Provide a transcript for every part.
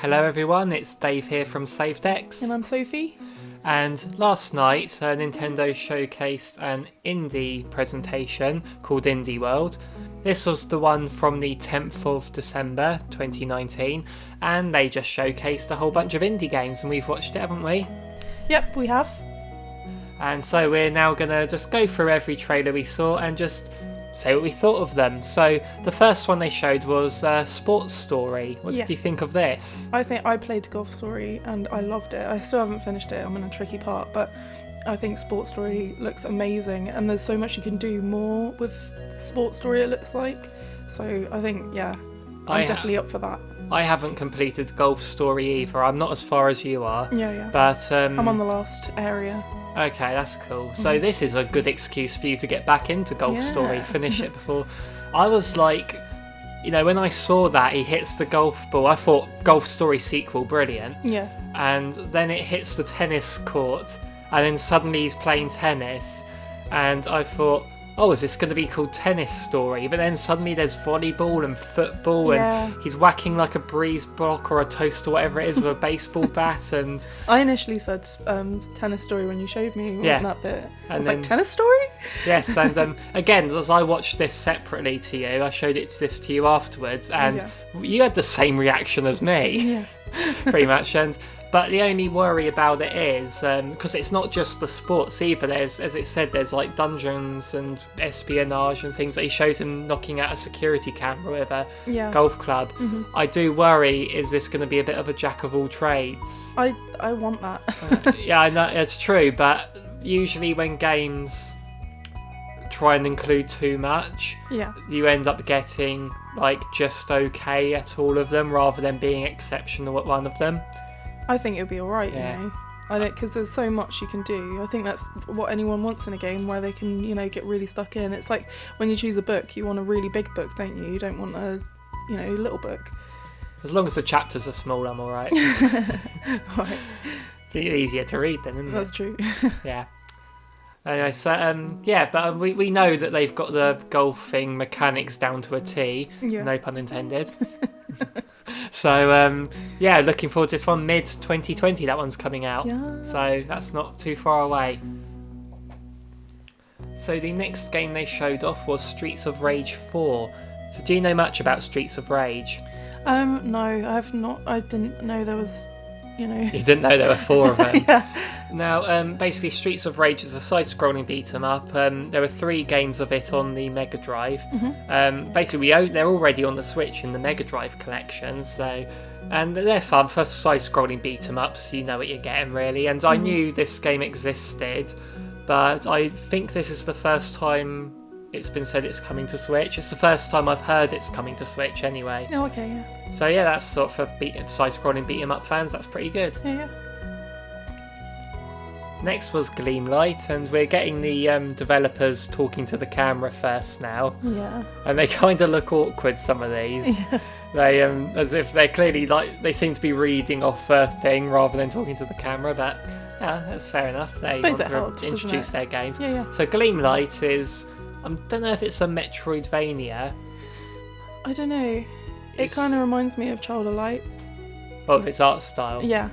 Hello everyone, it's Dave here from SavedX. And I'm Sophie. And last night, Nintendo showcased an indie presentation called Indie World. This was the one from the 10th of December 2019, and they just showcased a whole bunch of indie games, and we've watched it, haven't we? Yep, we have. And so we're now going to just go through every trailer we saw and just say what we thought of them. So the first one they showed was Sports Story. What did you think of this? I think I played Golf Story and I loved it. I still haven't finished it. I'm in a tricky part, but I think Sports Story looks amazing, and there's so much you can do more with Sports Story, it looks like. So I think, I'm definitely up for that. I haven't completed Golf Story either. I'm not as far as you are. Yeah. But I'm on the last area. Okay, that's cool. So this is a good excuse for you to get back into Golf Story, finish it before. I was like, when I saw that he hits the golf ball, I thought Golf Story sequel, brilliant. Yeah. And then it hits the tennis court, and then suddenly he's playing tennis, and I thought, oh, is this going to be called Tennis Story? But then suddenly there's volleyball and football, and he's whacking like a breeze block or a toast or whatever it is with a baseball bat. And I initially said Tennis Story when you showed me that bit. I was like, Tennis Story? Yes, and again, as I watched this separately to you, I showed this to you afterwards, and you had the same reaction as me, pretty much. But the only worry about it is, because it's not just the sports either, there's, as it said, there's like dungeons and espionage and things that he shows him knocking out a security camera with a golf club. Mm-hmm. I do worry, is this going to be a bit of a jack of all trades? I want that. I know, it's true, but usually when games try and include too much, you end up getting like just okay at all of them rather than being exceptional at one of them. I think it'll be alright, I don't, because there's so much you can do. I think that's what anyone wants in a game, where they can, get really stuck in. It's like when you choose a book, you want a really big book, don't you? You don't want a, little book. As long as the chapters are small, I'm alright. Right. It's easier to read then, isn't it? That's true. Yeah. Anyway, so but we know that they've got the golfing mechanics down to a T. Yeah. No pun intended. So looking forward to this one. Mid 2020, that one's coming out. Yes. So that's not too far away. So the next game they showed off was Streets of Rage 4. So do you know much about Streets of Rage? No, I have not. I didn't know there was. You didn't know there were 4 of them. Yeah. Now, basically, Streets of Rage is a side-scrolling beat-em-up. There were 3 games of it on the Mega Drive. Mm-hmm. Basically, they're already on the Switch in the Mega Drive collection. And they're fun for side-scrolling beat-em-ups. You know what you're getting, really. And I knew this game existed, but I think this is the first time it's been said it's coming to Switch. It's the first time I've heard it's coming to Switch anyway. Oh, okay, yeah. So that's sort of for side-scrolling beat-em-up fans, that's pretty good. Yeah. Next was Gleam Light, and we're getting the developers talking to the camera first now. Yeah. And they kind of look awkward, some of these. Yeah. They as if they're clearly they seem to be reading off a thing rather than talking to the camera, but that's fair enough. They want to introduce their games. Yeah. So Gleam Light is, I don't know if it's a Metroidvania. I don't know. It kind of reminds me of Child of Light. Oh, its art style. Yeah.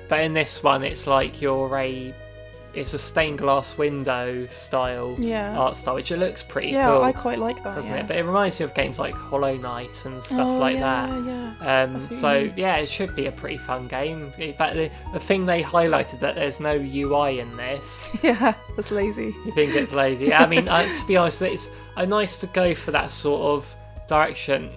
But in this one, it's like it's a stained glass window style art style, which it looks pretty cool. Yeah, I quite like that, doesn't it? But it reminds me of games like Hollow Knight and stuff like that. Yeah. It should be a pretty fun game. But the thing they highlighted, that there's no UI in this. Yeah, that's lazy. You think it's lazy? I mean, to be honest, it's nice to go for that sort of direction,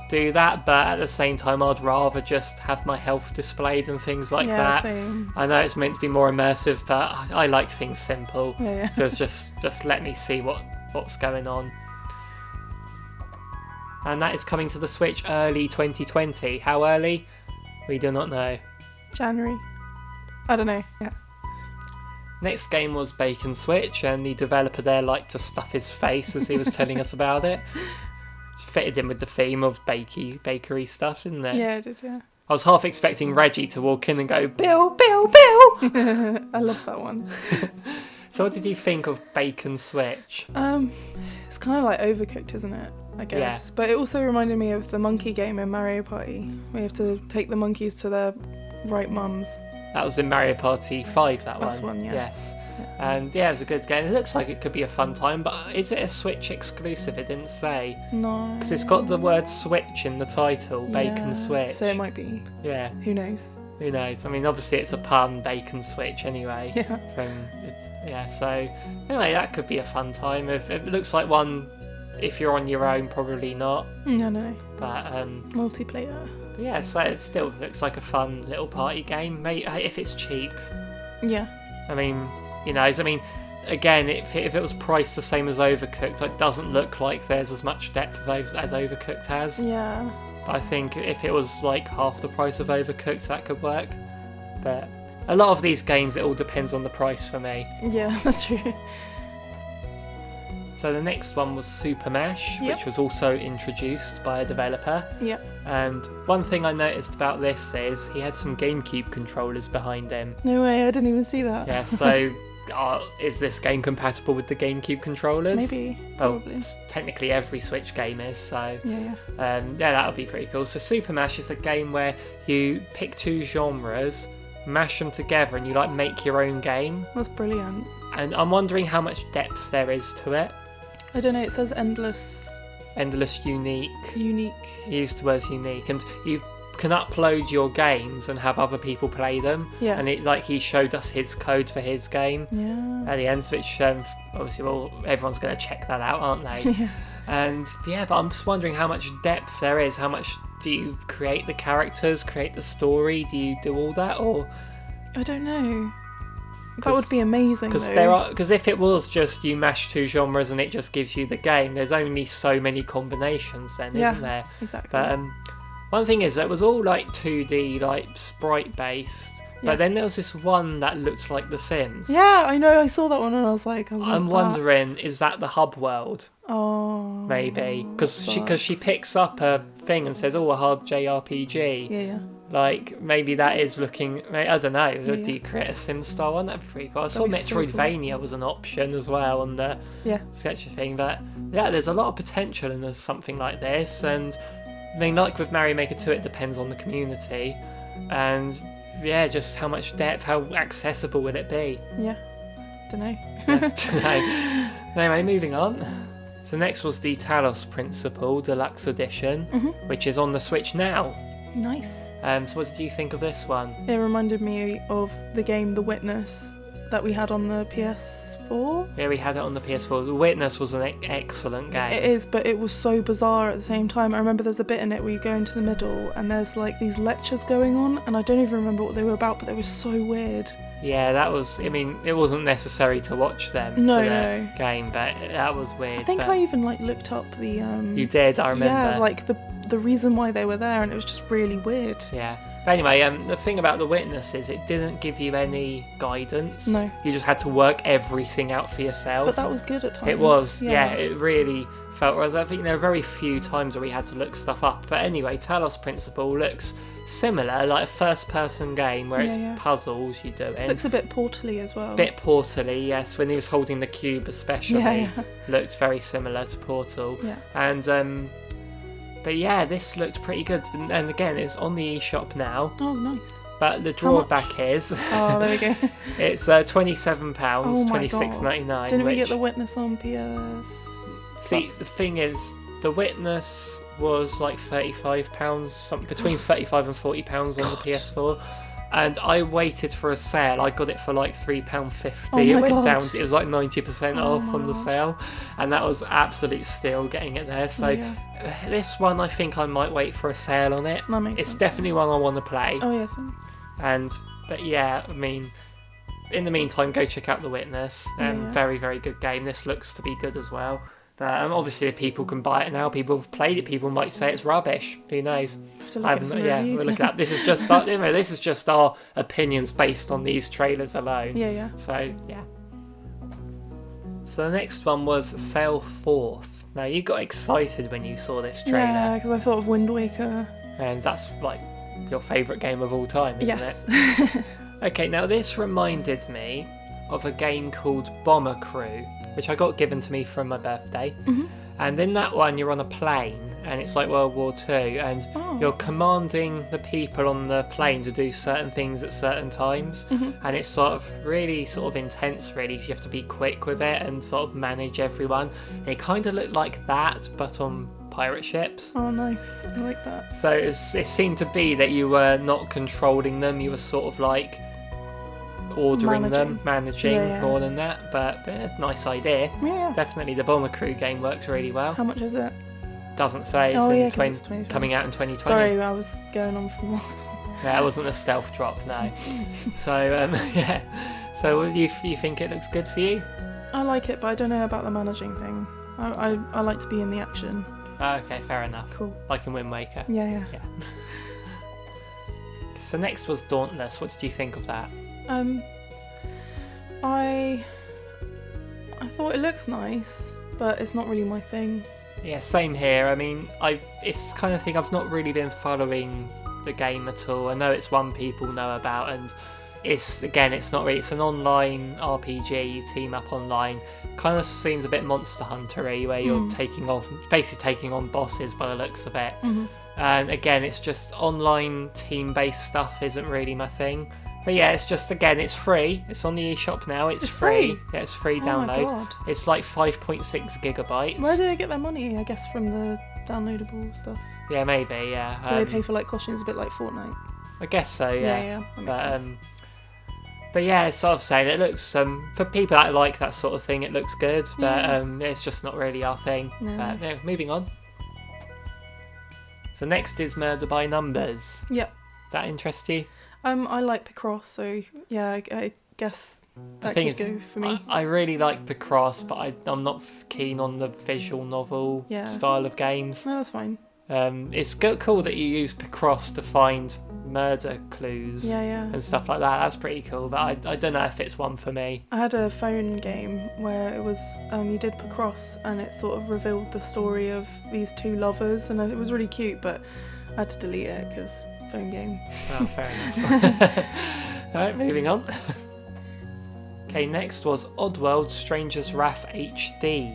do that, but at the same time I'd rather just have my health displayed and things like that. Same. I know it's meant to be more immersive, but I like things simple. Yeah. So it's just let me see what's going on. And that is coming to the Switch early 2020. How early? We do not know. January. I don't know. Yeah. Next game was Bacon Switch, and the developer there liked to stuff his face as he was telling us about it. It's fitted in with the theme of bakery stuff, didn't it? Yeah, it did, yeah. I was half expecting Reggie to walk in and go, Bill, Bill, Bill! I love that one. So what did you think of Bacon Switch? It's kind of like Overcooked, isn't it? I guess. But it also reminded me of the monkey game in Mario Party. We have to take the monkeys to their right mums. That was in Mario Party 5, That's one, yeah. Yes. And yeah, it's a good game. It looks like it could be a fun time, but is it a Switch exclusive? It didn't say. No. Because it's got the word Switch in the title, Bacon Switch. So it might be. Yeah. Who knows? Who knows? I mean, obviously it's a pun, Bacon Switch, anyway. Yeah. So anyway, that could be a fun time. If it looks like one, if you're on your own, probably not. No. But multiplayer. Yeah, so it still looks like a fun little party game, mate. If it's cheap. Yeah. I mean, again, if it was priced the same as Overcooked, it doesn't look like there's as much depth as Overcooked has. Yeah. But I think if it was like half the price of Overcooked, that could work. But a lot of these games, it all depends on the price for me. Yeah, that's true. So the next one was Super Mash, which was also introduced by a developer. Yeah. And one thing I noticed about this is he had some GameCube controllers behind him. No way, I didn't even see that. Yeah, so is this game compatible with the GameCube controllers? Maybe. Well, probably. Technically every Switch game is, so... Yeah. That would be pretty cool. So Super Mash is a game where you pick two genres, mash them together, and you make your own game. That's brilliant. And I'm wondering how much depth there is to it. I don't know, it says endless... Unique. Unique. He used the words unique. And you can upload your games and have other people play them. Yeah. And he showed us his code for his game. Yeah. At the end, which obviously, everyone's going to check that out, aren't they? Yeah. And but I'm just wondering how much depth there is. How much do you create the characters, create the story? Do you do all that, or? I don't know. That would be amazing. Because if it was just you mash two genres and it just gives you the game, there's only so many combinations then, isn't there? Exactly. But one thing is, it was all 2D, sprite based. But then there was this one that looked like The Sims. Yeah, I know. I saw that one and I was like, I'm wondering, is that the hub world? Oh. Maybe because she picks up a thing and says, "Oh, a hard JRPG." Yeah. Maybe that is looking. I don't know. Yeah. Do you create a Sim style one? That'd be pretty cool. I saw That'd be so Metroidvania was an option as well on the sketchy thing. But yeah, there's a lot of potential in something like this. And I mean, like with Mario Maker 2, it depends on the community, and just how much depth, how accessible would it be? Yeah. Don't know. Anyway, moving on. So next was the Talos Principle Deluxe Edition, which is on the Switch now. Nice. So what did you think of this one? It reminded me of the game The Witness that we had on the PS4. Yeah, we had it on the PS4. The Witness was an excellent game. It is, but it was so bizarre at the same time. I remember there's a bit in it where you go into the middle and there's these lectures going on, and I don't even remember what they were about, but they were so weird. Yeah, that was... I mean, it wasn't necessary to watch them for the game, but that was weird. I think I even looked up the... You did, I remember. Yeah, the reason why they were there, and it was just really weird. Yeah. But anyway, the thing about The Witness is it didn't give you any guidance. No. You just had to work everything out for yourself. But that was good at times. It was, it really felt... I think there are very few times where we had to look stuff up. But anyway, Talos Principle looks similar, like a first-person game where it's puzzles you do in. Looks a bit portally as well. Bit portally, yes. When he was holding the cube especially, looked very similar to Portal. Yeah. And... But yeah, this looked pretty good. And again, it's on the eShop now. Oh, nice. But the drawback is... Oh, there we go. It's £27, $26.99. Didn't we get The Witness on PS? See, the thing is, The Witness was £35, between £35 and £40 on the PS4. And I waited for a sale. I got it for £3.50. It went down. It was 90% off on the sale, and that was absolute steal getting it there. So this one, I think I might wait for a sale on it. That makes it's sense. Definitely one I want to play. Oh yes. But yeah, I mean, in the meantime, go check out The Witness. Very, very good game. This looks to be good as well. But obviously, people can buy it now. People have played it. People might say it's rubbish. Who knows? We'll look at this is just this is just our opinions based on these trailers alone. Yeah. So yeah. So the next one was Sail Forth. Now you got excited when you saw this trailer. Yeah, because I thought of Wind Waker. And that's your favourite game of all time, isn't it? Yes. Okay, now this reminded me of a game called Bomber Crew, which I got given to me for my birthday. And in that one, you're on a plane, and it's like World War II, and you're commanding the people on the plane to do certain things at certain times, and it's sort of really sort of intense, really. You have to be quick with it and sort of manage everyone. And it kind of looked like that, but on pirate ships. Oh, nice. I like that. So it seemed to be that you were not controlling them, you were sort of like ordering them, managing more than that, but it's a nice idea. Yeah. Definitely the Bomber Crew game works really well. How much is it? Doesn't say. It's, it's coming out in 2020. Sorry, I was going on from last one. Yeah, it wasn't a stealth drop, no. So, yeah. So you think it looks good for you? I like it, but I don't know about the managing thing. I like to be in the action. Okay, fair enough. Cool. Like in Wind Waker. Yeah. So next was Dauntless. What did you think of that? I thought it looks nice, but it's not really my thing. Yeah, same here. I mean, it's kind of thing I've not really been following the game at all. I know it's one people know about, and it's not really. It's an online RPG. You team up online. Kind of seems a bit Monster Hunter-y, where you're basically taking on bosses by the looks of it. And again, it's just online team-based stuff isn't really my thing. But yeah, it's just, again, it's free. It's on the eShop now. It's free. Yeah, it's free download. My God. It's like 5.6 gigabytes. Where do they get their money? I guess from the downloadable stuff. Yeah, maybe, yeah. Do they pay for like costumes a bit like Fortnite? I guess so, yeah. Yeah, that makes sense. But yeah, it's sort of saying it looks, for people that like that sort of thing, it looks good. But it's just not really our thing. No. But yeah, moving on. So next is Murder by Numbers. Yep. Does that interest you? I like Picross, so yeah, I guess that could go for me. I really like Picross, but I'm not keen on the visual novel style of games. No, that's fine. It's cool that you use Picross to find murder clues and stuff like that. That's pretty cool, but I don't know if it's one for me. I had a phone game where it was you did Picross, and it sort of revealed the story of these two lovers, and it was really cute, but I had to delete it because phone game. Oh, fair enough. Alright, moving on. Okay, next was Oddworld Stranger's Wrath HD.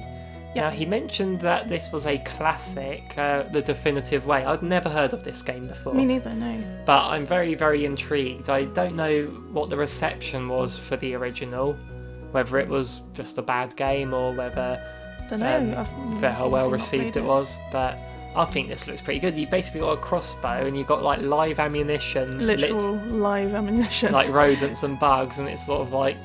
Yep. Now, he mentioned that this was a classic, the definitive way. I'd never heard of this game before. Me neither, no. But I'm very, very intrigued. I don't know what the reception was for the original, whether it was just a bad game or whether how well received it was. But I think this looks pretty good. You've basically got a crossbow and you've got like live ammunition. Literal live ammunition. Like rodents and bugs, and it's sort of like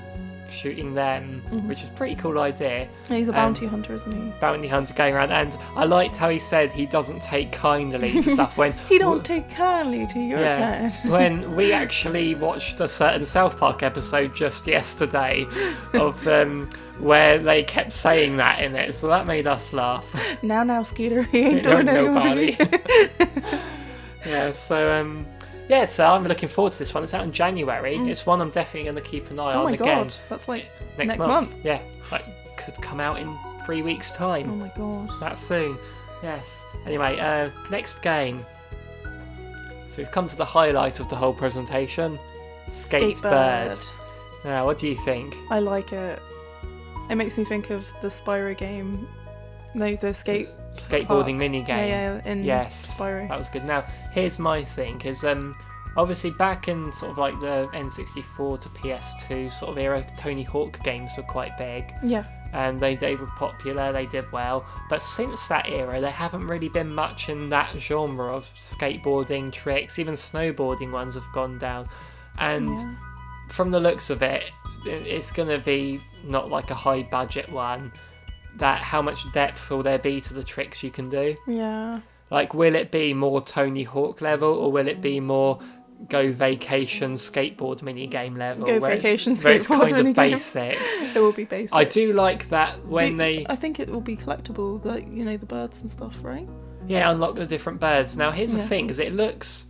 shooting them, which is a pretty cool idea. He's a bounty hunter, isn't he? Bounty hunter going around, and I liked how he said he doesn't take kindly to stuff when he don't take kindly to your kind. When we actually watched a certain South Park episode just yesterday of where they kept saying that in it, so that made us laugh. Now, Scooter, he ain't doing nobody. Yeah, so I'm looking forward to this one. It's out in January. It's one I'm definitely going to keep an eye on. Oh my again. God, that's like next month. month. Yeah, like could come out in 3 weeks' time. Oh my God. That soon. Yes. Anyway, next game. So we've come to the highlight of the whole presentation. Skatebird. Now, what do you think? I like it. It makes me think of the Spyro game. No, the skateboarding mini game. Yeah, Spyro. That was good. Now, here's my thing, is obviously back in sort of like the N64 to PS2 sort of era, Tony Hawk games were quite big. Yeah. And they were popular, they did well. But since that era, there haven't really been much in that genre of skateboarding tricks. Even snowboarding ones have gone down. And from the looks of it, it's going to be not like a high budget one. That how much depth will there be to the tricks you can do? Yeah. Like, will it be more Tony Hawk level, or will it be more Go Vacation skateboard mini game level? Go Vacation skateboard kind of basic. It will be basic. I do like that when I think it will be collectible, like the birds and stuff, right? Yeah, unlock the different birds. Now, here's the thing: is it looks.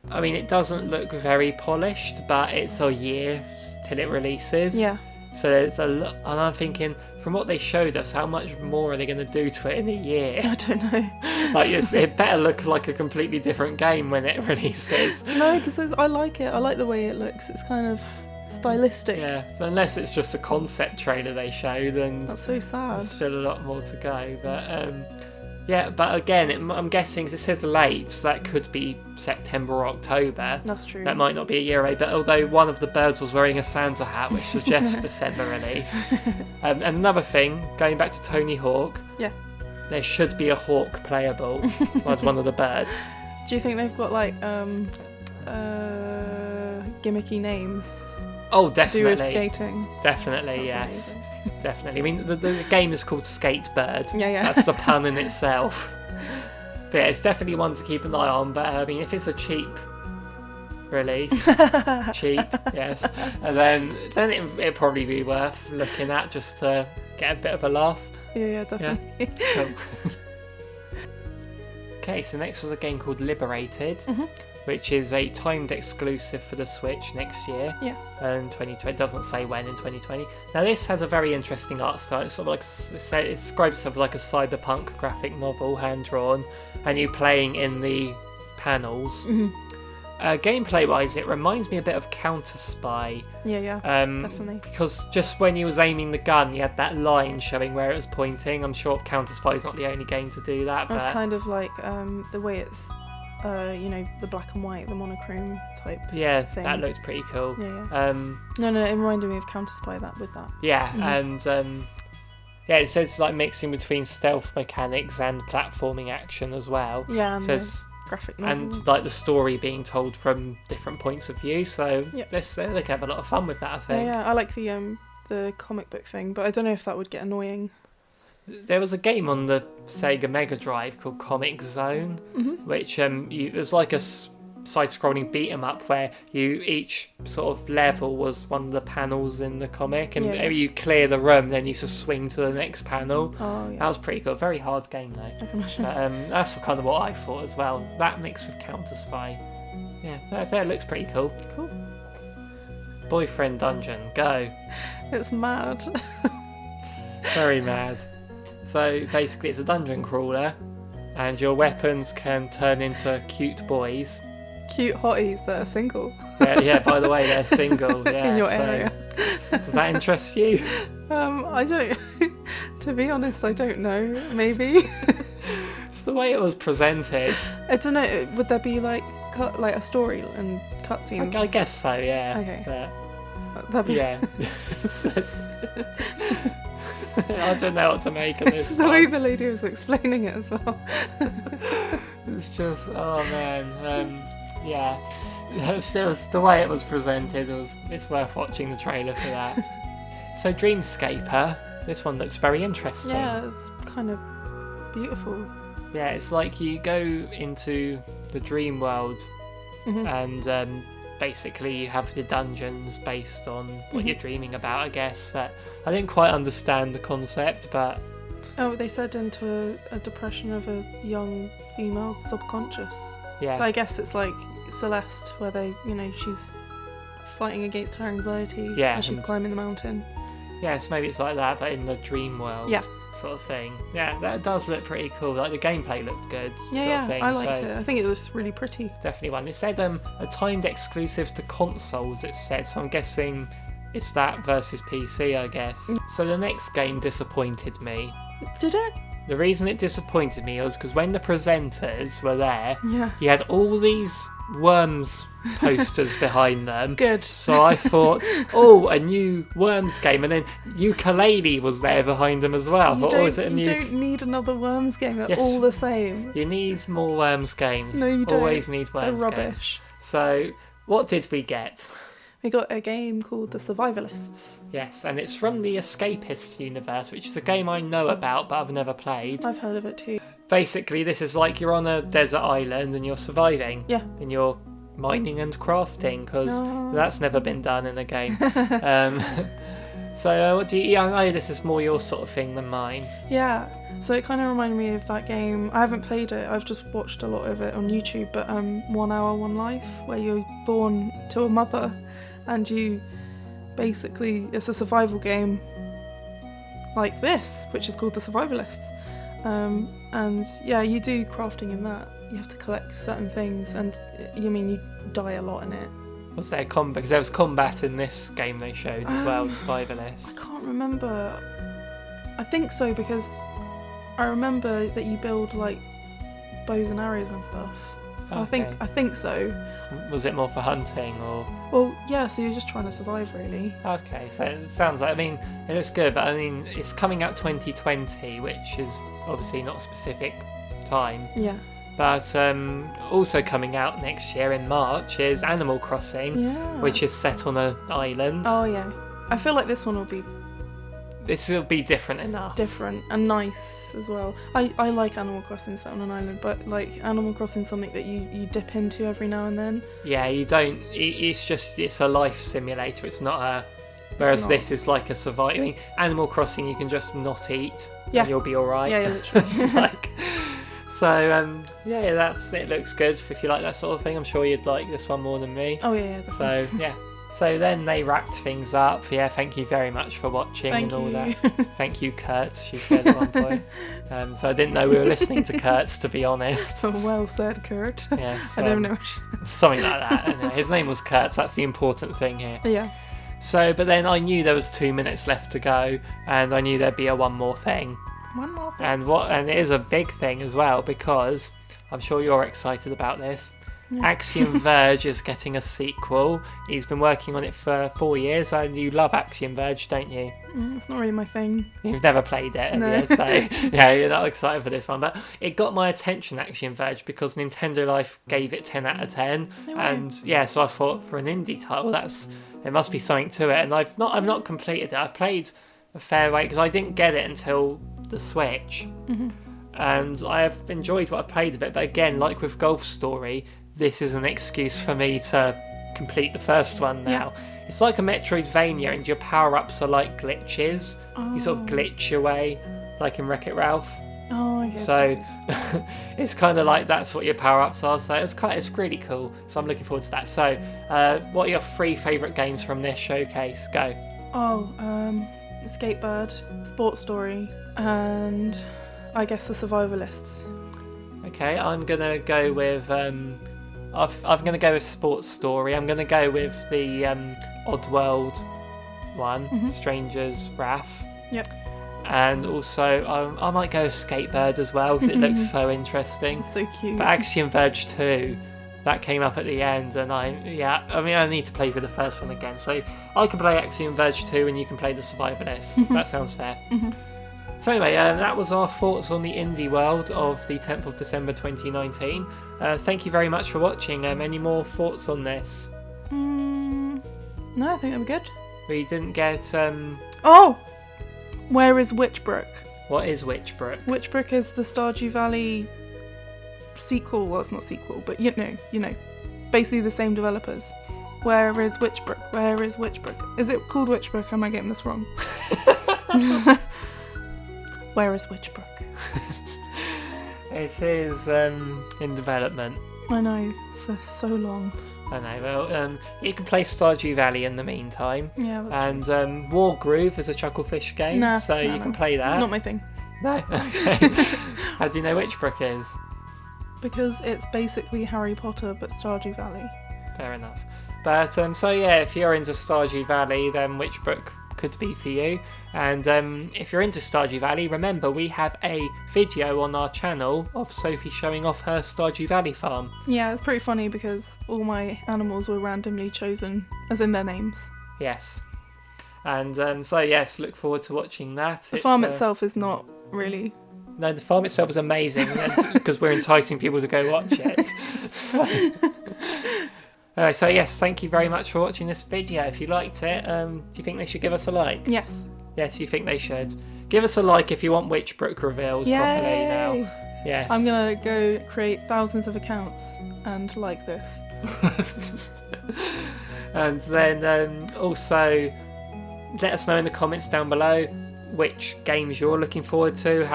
I mean, it doesn't look very polished, but it's a year till it releases. Yeah. So there's a lot, and I'm thinking, from what they showed us, how much more are they going to do to it in a year? I don't know. Like, it better look like a completely different game when it releases. No, because I like it. I like the way it looks. It's kind of, stylistic. Yeah, so unless it's just a concept trailer they showed, and That's so sad. there's still a lot more to go. But yeah, but again, I'm guessing it says late, so that could be September or October. That's true. That might not be a year away, but although one of the birds was wearing a Santa hat, which suggests December release. And another thing, going back to Tony Hawk, Yeah. there should be a hawk playable as one of the birds. Do you think they've got like gimmicky names? Oh, To do definitely. with skating. Definitely, That's yes. amazing. Definitely. I mean, the game is called Skatebird. Yeah. That's a pun in itself. But yeah, it's definitely one to keep an eye on. But I mean, if it's a cheap release, cheap, yes, and then it'd probably be worth looking at just to get a bit of a laugh. Yeah, definitely. Cool. Okay, so next was a game called Liberated, which is a timed exclusive for the Switch next year. Yeah. And 2020, doesn't say when in 2020. Now this has a very interesting art style. It's sort of like, it describes itself like a cyberpunk graphic novel, hand drawn, and you playing in the panels. Gameplay wise, it reminds me a bit of Counter Spy. Yeah, definitely. Because just when you was aiming the gun, you had that line showing where it was pointing. I'm sure Counter Spy is not the only game to do that. That's but kind of like the way it's, the black and white, the monochrome type. yeah, thing. that looks pretty cool. Yeah. No, it reminded me of Counter Spy with that. Yeah, and yeah, it says like mixing between stealth mechanics and platforming action as well. Yeah, and It says graphic novel. and like the story being told from different points of view. So Yep. they can have a lot of fun with that, I think. Yeah, I like the comic book thing, but I don't know if that would get annoying. There was a game on the Sega Mega Drive called Comic Zone, which it was like a side-scrolling beat 'em up where each sort of level was one of the panels in the comic, and Yeah. you clear the room, then you just swing to the next panel. Oh, That yeah. was pretty cool. Very hard game though. I can imagine. But that's kind of what I thought as well. That mixed with Counter Spy. Yeah, that looks pretty cool. Cool. Boyfriend Dungeon, go. It's mad. Very mad. So basically it's a dungeon crawler and your weapons can turn into cute boys. Cute hotties that are single Yeah, by the way, they're single. Yeah, in your so area. Does that interest you? I don't. To be honest, I don't know. Maybe. It's the way it was presented. I don't know. Would there be like a story and cutscenes? I guess so, yeah. Okay. But, That'd be. yeah. I don't know what to make of this. It's the way the lady was explaining it as well. It's just, oh man, yeah. It was the way it was presented. It's worth watching the trailer for that. So Dreamscaper, this one looks very interesting. Yeah, it's kind of beautiful. Yeah, it's like you go into the dream world, and basically you have the dungeons based on what you're dreaming about, I guess. But I didn't quite understand the concept, but Oh, they said into a depression of a young female subconscious. yeah. So I guess it's like Celeste, where she's fighting against her anxiety Yeah, as she's and- climbing the mountain. Yes, maybe it's like that, but in the dream world. Yeah. Sort of thing. Yeah, that does look pretty cool. Like the gameplay looked good. Yeah, sort of thing. I liked So it. I think it was really pretty. definitely one. It said a timed exclusive to consoles. It said, so I'm guessing it's that versus PC, I guess. So the next game disappointed me. Did it? The reason it disappointed me was because when the presenters were there, Yeah. you had all these Worms posters behind them. Good. So I thought, oh, a new Worms game, and then Ukulele was there behind them as well. I thought, oh, is it a You new? don't need another Worms game. They're Yes. all the same. You need more Worms games. No, you don't. Always need They're Worms games. rubbish. So, what did we get? We got a game called The Survivalists. Yes, and it's from the Escapist universe, which is a game I know about, but I've never played. I've heard of it too. Basically, this is like you're on a desert island and you're surviving. Yeah. And you're mining and crafting, because No. that's never been done in a game. So, what do you... I know this is more your sort of thing than mine. Yeah. So it kind of reminded me of that game. I haven't played it. I've just watched a lot of it on YouTube. But 1 Hour, 1 Life, where you're born to a mother, and you basically it's a survival game like this, which is called The Survivalists. And yeah, you do crafting in that. You have to collect certain things, and you die a lot in it. Was there combat? Because there was combat in this game they showed as well, I survivalist. can't remember. I think so, because I remember that you build like bows and arrows and stuff. So Okay. I think so. Was it more for hunting or? Well, yeah. So you're just trying to survive, really. Okay, so it sounds like, I mean, it looks good, but I mean, it's coming out 2020, which is obviously not a specific time. Yeah. But also coming out next year in March is Animal Crossing, Yeah. which is set on an island. Oh yeah. I feel like this one will be This will be different enough. different and nice as well. I like Animal Crossing set on an island, but like Animal Crossing something that you dip into every now and then. Yeah, you don't. It's a life simulator. It's not a. Whereas not. this is like a survival. I mean, Animal Crossing, you can just not eat, Yeah. and you'll be all right. Yeah, literally. like, so yeah, that's it. Looks good if you like that sort of thing. I'm sure you'd like this one more than me. Oh yeah, definitely. So yeah. So then they wrapped things up. Yeah, thank you very much for watching Thank and all you. that. Thank you, Kurt. She said at one point. So I didn't know we were listening to Kurt's, to be honest. Well said, Kurt. Yes, I don't know. something like that. Anyway, his name was Kurt. So that's the important thing here. Yeah. So, but then I knew there was 2 minutes left to go, and I knew there'd be a one more thing, One more thing. and it is a big thing as well, because I'm sure you're excited about this. Yeah. Axiom Verge is getting a sequel. He's been working on it for 4 years, and you love Axiom Verge, don't you? It's not really my thing. You've never played it, have No. you? So yeah, you're not excited for this one. But it got my attention, Axiom Verge, because Nintendo Life gave it 10 out of 10. No way. And yeah, so I thought for an indie title, there must be something to it. And I've not completed it. I've played a fair way because I didn't get it until the Switch. Mm-hmm. And I have enjoyed what I've played of it. But again, like with Golf Story, this is an excuse for me to complete the first one now. Yeah. It's like a Metroidvania, and your power-ups are like glitches. You sort of glitch your way, like in Wreck-It Ralph. Oh, okay. So it's kind of like that's what your power-ups are. So it's really cool. So I'm looking forward to that. So what are your 3 favourite games from this showcase? Go. Skatebird, Sports Story, and I guess the Survivalists. Okay, I'm gonna go with I'm gonna go with Sports Story. I'm gonna go with the Oddworld one, Stranger's Wrath. Yep. And also I might go with Skatebird as well because it looks so interesting. It's so cute. But Axiom Verge 2, that came up at the end, and I need to play for the first one again. So I can play Axiom Verge 2 and you can play the Survivalists. That sounds fair. So anyway, that was our thoughts on the indie world of the 10th of December 2019. Thank you very much for watching. Any more thoughts on this? No, I think I'm good. We didn't get... Oh! Where is Witchbrook? What is Witchbrook? Witchbrook is the Stardew Valley sequel. Well, it's not sequel, but you know. Basically the same developers. Where is Witchbrook? Where is Witchbrook? Is it called Witchbrook? Am I getting this wrong? Where is Witchbrook? It is in development. I know, for so long. I know. Well, you can play Stardew Valley in the meantime. Yeah, that's And War Groove is a Chucklefish game, Nah, so no, you no. can play that. not my thing. No? Okay. How do you know Witchbrook is? Because it's basically Harry Potter, but Stardew Valley. Fair enough. But so yeah, if you're into Stardew Valley, then Witchbrook could be for you. And if you're into Stardew Valley, remember we have a video on our channel of Sophie showing off her Stardew Valley farm. Yeah, it's pretty funny because all my animals were randomly chosen, as in their names. Yes. And so yes, look forward to watching that. The farm itself is not really... No, the farm itself is amazing because we're enticing people to go watch it. So yes, thank you very much for watching this video. If you liked it, do you think they should give us a like? Yes. Yes, you think they should. Give us a like if you want Witchbrook revealed properly now. Yes. I'm gonna go create thousands of accounts and like this. And then also let us know in the comments down below which games you're looking forward to.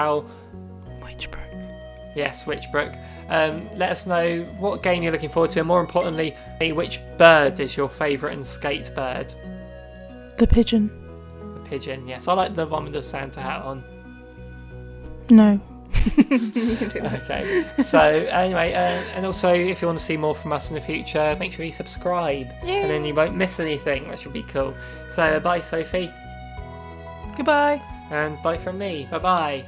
Witchbrook. Yes, Witchbrook. Let us know what game you're looking forward to, and more importantly, which bird is your favourite in Skatebird. The pigeon. The pigeon, yes. I like the one with the Santa hat on. No. You can do that. Okay. So anyway, and also if you want to see more from us in the future, make sure you subscribe, and then you won't miss anything, which will be cool. So bye, Sophie. Goodbye. And bye from me. Bye bye.